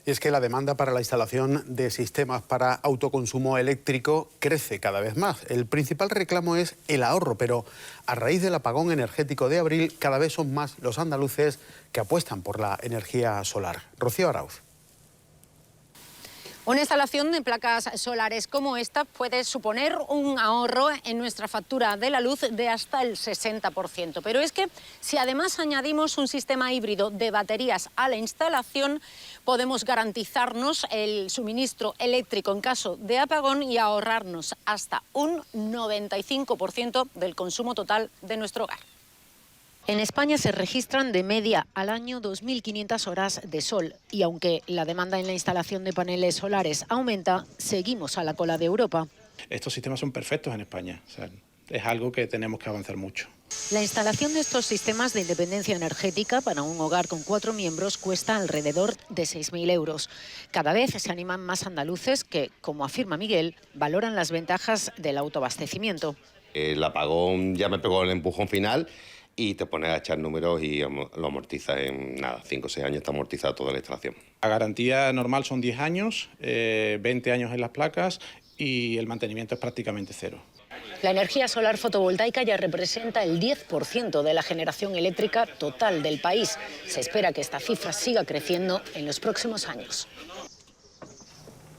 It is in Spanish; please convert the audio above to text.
Y es que la demanda para la instalación de sistemas para autoconsumo eléctrico crece cada vez más. El principal reclamo es el ahorro, pero a raíz del apagón energético de abril, cada vez son más los andaluces que apuestan por la energía solar. Rocío Arauz. Una instalación de placas solares como esta puede suponer un ahorro en nuestra factura de la luz de hasta el 60%. Pero es que si además añadimos un sistema híbrido de baterías a la instalación, podemos garantizarnos el suministro eléctrico en caso de apagón y ahorrarnos hasta un 95% del consumo total de nuestro hogar. En España se registran de media al año 2.500 horas de sol y aunque la demanda en la instalación de paneles solares aumenta, seguimos a la cola de Europa. Estos sistemas son perfectos en España, o sea, es algo que tenemos que avanzar mucho. La instalación de estos sistemas de independencia energética para un hogar con 4 miembros cuesta alrededor de 6.000 euros. Cada vez se animan más andaluces que, como afirma Miguel, valoran las ventajas del autoabastecimiento. El apagón ya me pegó el empujón final y te pones a echar números y lo amortizas en nada, 5 o 6 años está amortizada toda la instalación. La garantía normal son 10 años, 20 años en las placas y el mantenimiento es prácticamente cero. La energía solar fotovoltaica ya representa el 10% de la generación eléctrica total del país. Se espera que esta cifra siga creciendo en los próximos años.